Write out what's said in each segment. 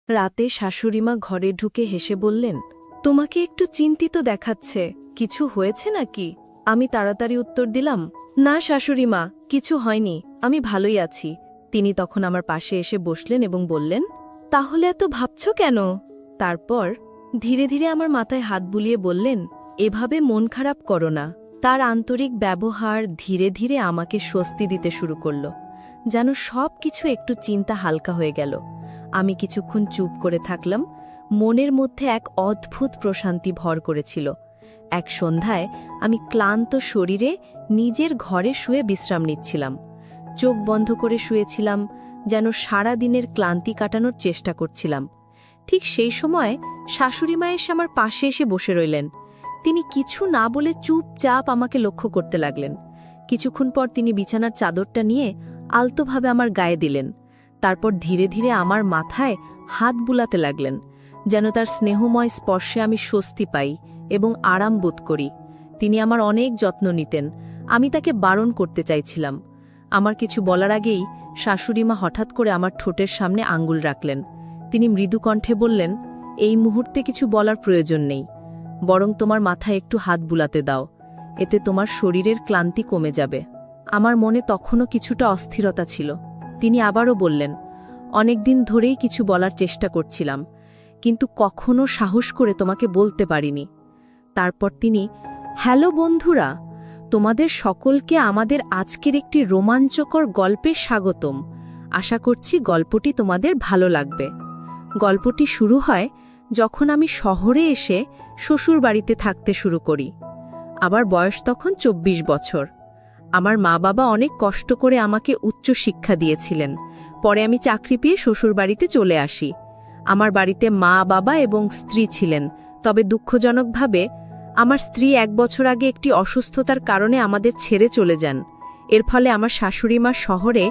রাতে শাশুড়িমা ঘরে ঢুকে হেসে বললেন, তোমাকে একটু চিন্তিত দেখাচ্ছে, কিছু হয়েছে নাকি? আমি তাড়াতাড়ি উত্তর দিলাম, না শাশুড়িমা, কিছু হয়নি, আমি ভালোই আছি। তিনি তখন আমার পাশে এসে বসলেন এবং বললেন, তাহলে এত ভাবছ কেন? তারপর ধীরে ধীরে আমার মাথায় হাত বুলিয়ে বললেন, এভাবে মন খারাপ করো না। তার আন্তরিক ব্যবহার ধীরে ধীরে আমাকে স্বস্তি দিতে শুরু করল, যেন সব কিছু একটু চিন্তা হালকা হয়ে গেল। আমি কিছুক্ষণ চুপ করে থাকলাম। মনের মধ্যে এক অদ্ভুত প্রশান্তি ভর করেছিল। এক সন্ধ্যায় আমি ক্লান্ত শরীরে নিজের ঘরে শুয়ে বিশ্রাম নিচ্ছিলাম। চোখ বন্ধ করে শুয়েছিলাম, যেন সারা দিনের ক্লান্তি কাটানোর চেষ্টা করছিলাম। ঠিক সেই সময় শাশুড়িমা এসে আমার পাশে এসে বসে রইলেন। তিনি কিছু না বলে চুপচাপ আমাকে লক্ষ্য করতে লাগলেন। কিছুক্ষণ পর তিনি বিছানার চাদরটা নিয়ে আলতোভাবে আমার গায়ে দিলেন। তারপর ধীরে ধীরে আমার মাথায় হাত বুলাতে লাগলেন, যেন তার স্নেহময় স্পর্শে আমি স্বস্তি পাই এবং আরাম বোধ করি। তিনি আমার অনেক যত্ন নিতেন। আমি তাকে বারণ করতে চাইছিলাম। আমার কিছু বলার আগেই শাশুড়িমা হঠাৎ করে আমার ঠোঁটের সামনে আঙ্গুল রাখলেন। তিনি মৃদু কণ্ঠে বললেন, এই মুহূর্তে কিছু বলার প্রয়োজন নেই, বরং তোমার মাথায় একটু হাত বুলাতে দাও, এতে তোমার শরীরের ক্লান্তি কমে যাবে। আমার মনে তখনও কিছুটা অস্থিরতা ছিল। তিনি আবারও বললেন, অনেকদিন ধরেই কিছু বলার চেষ্টা করছিলাম, কিন্তু কখনো সাহস করে তোমাকে বলতে পারিনি। তারপর তিনি, হ্যালো বন্ধুরা, তোমাদের সকলকে আমাদের আজকের একটি রোমাঞ্চকর গল্পে স্বাগতম। আশা করছি গল্পটি তোমাদের ভালো লাগবে। গল্পটি শুরু হয় যখন আমি শহরে এসে শ্বশুর বাড়িতে থাকতে শুরু করি। আমার বয়স তখন 24 বছর। আমার মা বাবা অনেক কষ্ট করে আমাকে উচ্চ শিক্ষা দিয়েছিলেন। পরে আমি চাকরি পেয়ে শ্বশুরবাড়িতে চলে আসি। আমার বাড়িতে মা বাবা এবং স্ত্রী ছিলেন, তবে দুঃখজনকভাবে আমার স্ত্রী 1 বছর আগে একটি অসুস্থতার কারণে আমাদের ছেড়ে চলে যান। এর ফলে আমার শাশুড়িমা শহরে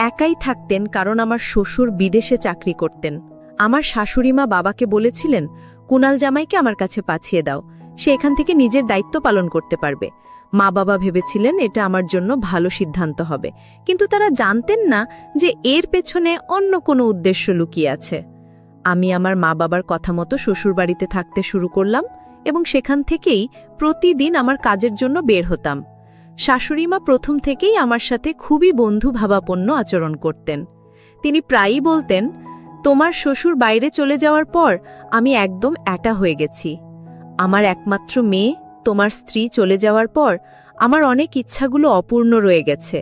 একাই থাকতেন, কারণ আমার শ্বশুর বিদেশে চাকরি করতেন। আমার শাশুড়িমা বাবাকে বলেছিলেন, কুনাল জামাইকে আমার কাছে পাঠিয়ে দাও, সে এখান থেকে নিজের দায়িত্ব পালন করতে পারবে। মা বাবা ভেবেছিলেন এটা আমার জন্য ভালো সিদ্ধান্ত হবে, কিন্তু তারা জানতেন না যে এর পেছনে অন্য কোনো উদ্দেশ্য লুকিয়ে আছে। আমি আমার মা বাবার কথা মতো শ্বশুরবাড়িতে থাকতে শুরু করলাম এবং সেখান থেকেই প্রতিদিন আমার কাজের জন্য বের হতাম। শাশুড়িমা প্রথম থেকেই আমার সাথে খুবই বন্ধুভাবাপন্ন আচরণ করতেন। তিনি প্রায়ই বলতেন, তোমার শ্বশুর বাইরে চলে যাওয়ার পর আমি একদম একা হয়ে গেছি। আমার একমাত্র মেয়ে, তোমার স্ত্রী চলে যাওয়ার পর আমার অনেক ইচ্ছাগুলো অপূর্ণ রয়ে গেছে।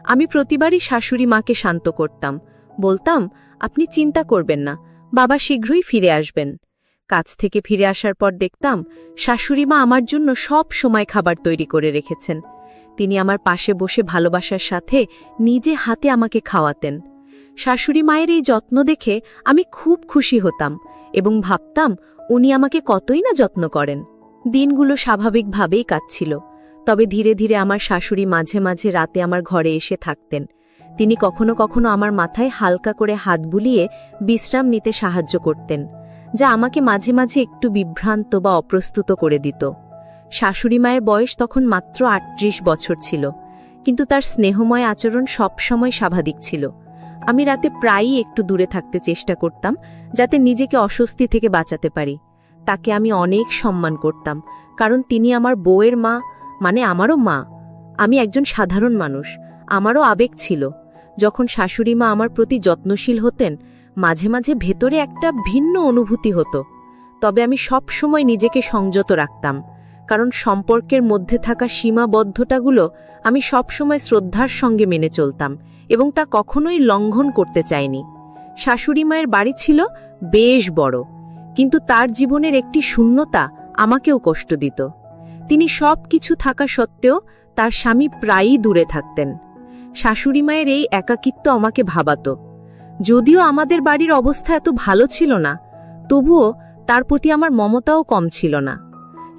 আমি প্রতিবারই শাশুড়ি মাকে শান্ত করতাম, বলতাম, আপনি চিন্তা করবেন না, বাবা শীঘ্রই ফিরে আসবেন। কাজ থেকে ফিরে আসার পর দেখতাম শাশুড়ি মা আমার জন্য সব সময় খাবার তৈরি করে রেখেছেন। তিনি আমার পাশে বসে ভালোবাসার সাথে নিজে হাতে আমাকে খাওয়াতেন। শাশুড়ি মায়ের এই যত্ন দেখে আমি খুব খুশি হতাম এবং ভাবতাম উনি আমাকে কতই না যত্ন করেন। দিনগুলো স্বাভাবিকভাবেই কাটছিল, তবে ধীরে ধীরে আমার শাশুড়ি মাঝে মাঝে রাতে আমার ঘরে এসে থাকতেন। তিনি কখনো কখনো আমার মাথায় হালকা করে হাত বুলিয়ে বিশ্রাম নিতে সাহায্য করতেন, যা আমাকে মাঝে মাঝে একটু বিভ্রান্ত বা অপ্রস্তুত করে দিত। শাশুড়ি মায়ের বয়স তখন মাত্র 38 বছর ছিল, কিন্তু তার স্নেহময় আচরণ সবসময় স্বাভাবিক ছিল। আমি রাতে প্রায়ই একটু দূরে থাকতে চেষ্টা করতাম, যাতে নিজেকে অস্বস্তি থেকে বাঁচাতে পারি। তাকে আমি অনেক সম্মান করতাম, কারণ তিনি আমার বউয়ের মা, মানে আমারও মা। আমি একজন সাধারণ মানুষ, আমারও আবেগ ছিল। যখন শাশুড়ি মা আমার প্রতি যত্নশীল হতেন, মাঝে মাঝে ভেতরে একটা ভিন্ন অনুভূতি হতো। তবে আমি সব সময় নিজেকে সংযত রাখতাম, কারণ সম্পর্কের মধ্যে থাকা সীমাবদ্ধতাগুলো আমি সব সময় শ্রদ্ধার সঙ্গে মেনে চলতাম এবং তা কখনোই লঙ্ঘন করতে চাইনি। শাশুড়ি মায়ের বাড়ি ছিল বেশ বড়, কিন্তু তার জীবনের একটি শূন্যতা আমাকেও কষ্ট দিত। তিনি সব কিছু থাকা সত্ত্বেও তার স্বামী প্রায়ই দূরে থাকতেন। শাশুড়ি মায়ের এই একাকিত্ব আমাকে ভাবাত। যদিও আমাদের বাড়ির অবস্থা এত ভালো ছিল না, তবুও তার প্রতি আমার মমতাও কম ছিল না।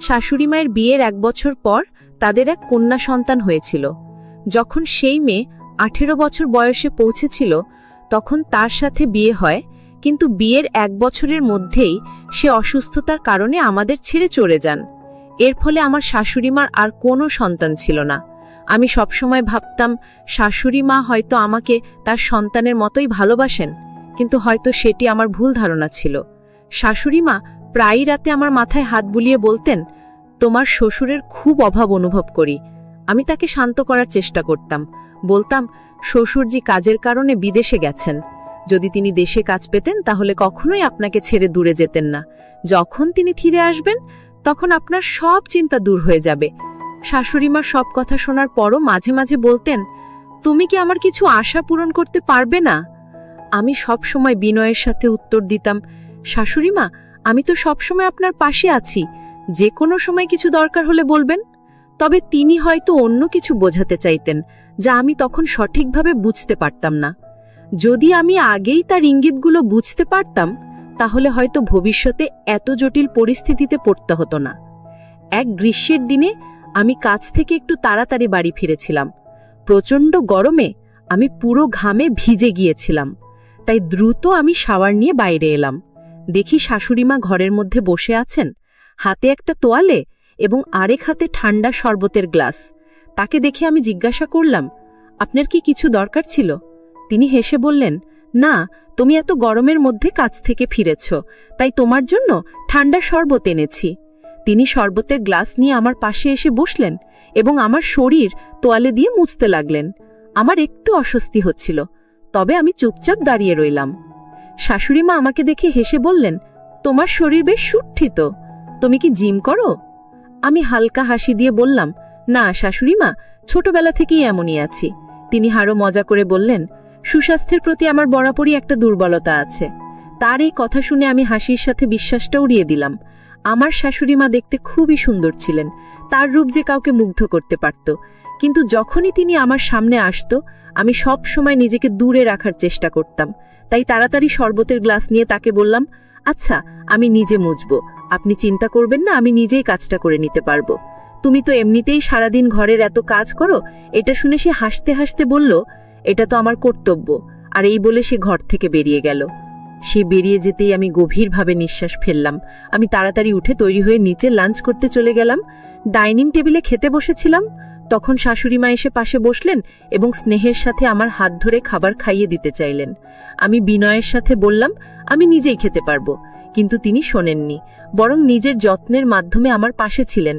শাশুড়ি মায়ের বিয়ের 1 বছর পর তাদের এক কন্যা সন্তান হয়েছিল। যখন সেই মেয়ে 18 বছর বয়সে পৌঁছেছিল, তখন তার সাথে বিয়ে হয়, কিন্তু বিয়ের 1 বছরের মধ্যেই সে অসুস্থতার কারণে আমাদের ছেড়ে চলে যান। এর ফলে আমার শাশুড়িমার আর কোনো সন্তান ছিল না। আমি সবসময় ভাবতাম শাশুড়ি মা হয়তো আমাকে তার সন্তানের মতোই ভালোবাসেন, কিন্তু হয়তো সেটি আমার ভুল ধারণা ছিল। শাশুড়ি মা প্রায়ই রাতে আমার মাথায় হাত বুলিয়ে বলতেন, তোমার শ্বশুরের খুব অভাব অনুভব করি। আমি তাকে শান্ত করার চেষ্টা করতাম, বলতাম শ্বশুরজি কাজের কারণে বিদেশে গেছেন, যদি তিনি দেশে কাজ পেতেন তাহলে কখনোই আপনাকে ছেড়ে দূরে যেতেন না। যখন তিনি ফিরে আসবেন তখন আপনার সব চিন্তা দূর হয়ে যাবে। শাশুড়িমা সব কথা শোনার পরও মাঝে মাঝে বলতেন, তুমি কি আমার কিছু আশা পূরণ করতে পারবে না? আমি সব সময় বিনয়ের সাথে উত্তর দিতাম, শাশুড়িমা আমি তো সবসময় আপনার পাশে আছি, যে কোনো সময় কিছু দরকার হলে বলবেন। তবে তিনি হয়তো অন্য কিছু বোঝাতে চাইতেন, যা আমি তখন সঠিকভাবে বুঝতে পারতাম না। যদি আমি আগেই তার ইঙ্গিতগুলো বুঝতে পারতাম তাহলে হয়তো ভবিষ্যতে এত জটিল পরিস্থিতিতে পড়তে হতো না। এক গ্রীষ্মের দিনে আমি কাজ থেকে একটু তাড়াতাড়ি বাড়ি ফিরেছিলাম। প্রচণ্ড গরমে আমি পুরো ঘামে ভিজে গিয়েছিলাম, তাই দ্রুত আমি শাওয়ার নিয়ে বাইরে এলাম। দেখি শাশুড়িমা ঘরের মধ্যে বসে আছেন, হাতে একটা তোয়ালে এবং আরেক হাতে ঠান্ডা শরবতের গ্লাস। তাকে দেখে আমি জিজ্ঞাসা করলাম, আপনার কি কিছু দরকার ছিল? তিনি হেসে বললেন, না, তুমি এত গরমের মধ্যে কাজ থেকে ফিরেছ, তাই তোমার জন্য ঠান্ডা শরবত এনেছি। তিনি শরবতের গ্লাস নিয়ে আমার পাশে এসে বসলেন এবং আমার শরীর তোয়ালে দিয়ে মুছতে লাগলেন। আমার একটু অস্বস্তি হচ্ছিল, তবে আমি চুপচাপ দাঁড়িয়ে রইলাম। শাশুড়িমা আমাকে দেখে হেসে বললেন, তোমার শরীর বেশ সুঠিত, তুমি কি জিম করো? আমি হালকা হাসি দিয়ে বললাম, না শাশুড়িমা, ছোটবেলা থেকেই এমনই আছি। তিনি আরও মজা করে বললেন, সুস্বাস্থ্যের প্রতি আমার বরাবরই একটা দুর্বলতা আছে। তার এই কথা শুনে আমি হাসির সাথে বিশ্বাসটা উড়িয়ে দিলাম। আমার শাশুড়িমা দেখতে খুবই সুন্দর ছিলেন, তার রূপ যে কাউকে মুগ্ধ করতে পারত। কিন্তু যখনই তিনি আমার সামনে আসত আমি সব সময় নিজেকে দূরে রাখার চেষ্টা করতাম। তাই তাড়াতাড়ি শরবতের গ্লাস নিয়ে তাকে বললাম, আচ্ছা আমি নিজে মুছব, আপনি চিন্তা করবেন না, আমি নিজেই কাজটা করে নিতে পারবো। তুমি তো এমনিতেই সারাদিন ঘরের এত কাজ করো। এটা শুনে সে হাসতে হাসতে বলল, এটা তো আমার কর্তব্য। আর এই বলে সে ঘর থেকে বেরিয়ে গেল। সে বেরিয়ে যেতেই আমি গভীরভাবে নিঃশ্বাস ফেললাম। আমি তাড়াতাড়ি উঠে তৈরি হয়ে নিচে লাঞ্চ করতে চলে গেলাম। ডাইনিং টেবিলে খেতে বসেছিলাম, তখন শাশুড়িমা এসে পাশে বসলেন এবং স্নেহের সাথে আমার হাত ধরে খাবার খাইয়ে দিতে চাইলেন। আমি বিনয়ের সাথে বললাম, আমি নিজেই খেতে পারবো, কিন্তু তিনি শোনেননি, বরং নিজের যত্নের মাধ্যমে আমার পাশে ছিলেন।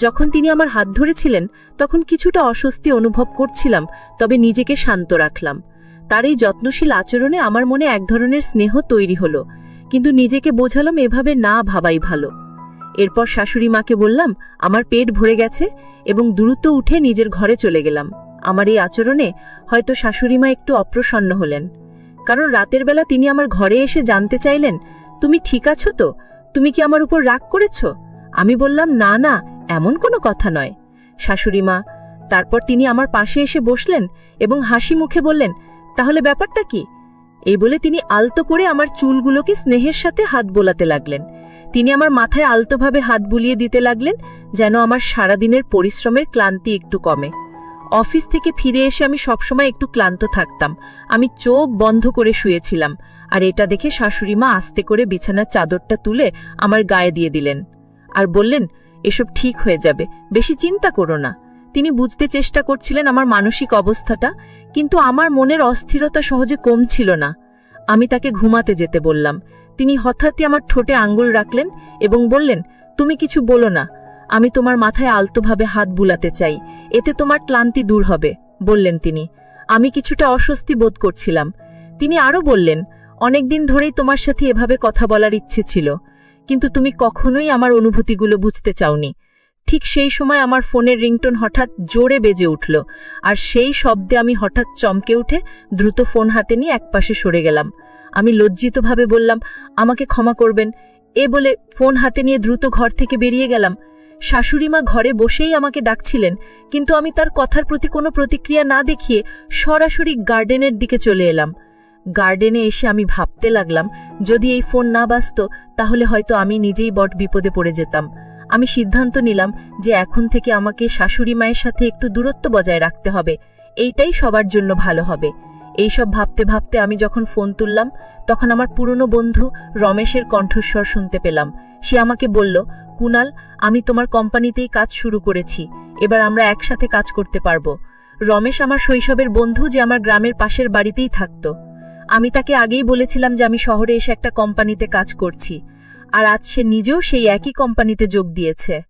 যখন তিনি আমার হাত ধরেছিলেন তখন কিছুটা অস্বস্তি অনুভব করছিলাম, তবে নিজেকে শান্ত রাখলাম। তার এই যত্নশীল আচরণে আমার মনে এক ধরনের স্নেহ তৈরি হলো, কিন্তু নিজেকে বোঝালাম এভাবে না ভাবাই ভালো। এরপর শাশুড়ি মাকে বললাম, আমার পেট ভরে গেছে, এবং দ্রুত উঠে নিজের ঘরে চলে গেলাম। আমার এই আচরণে হয়তো শাশুড়িমা একটু অপ্রসন্ন হলেন, কারণ রাতের বেলা তিনি আমার ঘরে এসে জানতে চাইলেন, তুমি ঠিক আছো তো? তুমি কি আমার উপর রাগ করেছ? আমি বললাম, না না, এমন কোনো কথা নয় শাশুড়িমা। তারপর তিনি আমার পাশে এসে বসলেন এবং হাসি মুখে বললেন, তাহলে ব্যাপারটা কি? এই বলে তিনি আলতো করে আমার চুলগুলোকে স্নেহের সাথে হাত বোলাতে লাগলেন। তিনি আমার মাথায় আলতোভাবে হাত বুলিয়ে দিতে লাগলেন, যেন আমার সারাদিনের পরিশ্রমের ক্লান্তি একটু কমে। অফিস থেকে ফিরে এসে আমি সবসময় একটু ক্লান্ত থাকতাম। আমি চোখ বন্ধ করে শুয়েছিলাম, আর এটা দেখে শাশুড়িমা আস্তে করে বিছানার চাদরটা তুলে আমার গায়ে দিয়ে দিলেন আর বললেন, এসব ঠিক হয়ে যাবে, বেশি চিন্তা করো না। তিনি বুঝতে চেষ্টা করছিলেন আমার মানসিক অবস্থাটা, কিন্তু আমার মনের অস্থিরতা সহজে কমছিল না। আমি তাকে ঘুমাতে যেতে বললাম। তিনি হঠাৎই আমার ঠোঁটে আঙ্গুল রাখলেন এবং বললেন, তুমি কিছু বলো না, আমি তোমার মাথায় আলতোভাবে হাত বুলাতে চাই, এতে তোমার ক্লান্তি দূর হবে, বললেন তিনি। আমি কিছুটা অস্বস্তি বোধ করছিলাম। তিনি আরও বললেন, অনেকদিন ধরেই তোমার সাথে এভাবে কথা বলার ইচ্ছে ছিল, কিন্তু তুমি কখনোই আমার অনুভূতিগুলো বুঝতে চাওনি। ঠিক সেই সময় আমার ফোনের রিংটোন হঠাৎ জোরে বেজে উঠল, আর সেই শব্দে আমি হঠাৎ চমকে উঠে দ্রুত ফোন হাতে নিয়ে একপাশে সরে গেলাম। আমি লজ্জিতভাবে বললাম, আমাকে ক্ষমা করবেন, এ বলে ফোন হাতে নিয়ে দ্রুত ঘর থেকে বেরিয়ে গেলাম। শাশুড়িমা ঘরে বসেই আমাকে ডাকছিলেন, কিন্তু আমি তার কথার প্রতি কোনো প্রতিক্রিয়া না দেখিয়ে সরাসরি গার্ডেনের দিকে চলে এলাম। গার্ডেনে এসে আমি ভাবতে লাগলাম, যদি এই ফোন না বাজত তাহলে হয়তো আমি নিজেই বড় বিপদে পড়ে যেতাম। আমি সিদ্ধান্ত নিলাম যে এখন থেকে আমাকে শাশুড়ি মায়ের সাথে একটু দূরত্ব বজায় রাখতে হবে, এইটাই সবার জন্য ভালো হবে। এইসব ভাবতে ভাবতে আমি যখন ফোন তুললাম তখন আমার পুরনো বন্ধু রমেশের কণ্ঠস্বর শুনতে পেলাম। সে আমাকে বলল, কুনাল, আমি তোমার কোম্পানিতেই কাজ শুরু করেছি, এবার আমরা একসাথে কাজ করতে পারবো। রমেশ আমার শৈশবের বন্ধু, যে আমার গ্রামের পাশের বাড়িতেই থাকত। আমি তাকে আগেই বলেছিলাম যে আমি শহরে এসে একটা কোম্পানিতে কাজ করছি, আর আজ সে নিজেও সেই একই কোম্পানিতে যোগ দিয়েছে।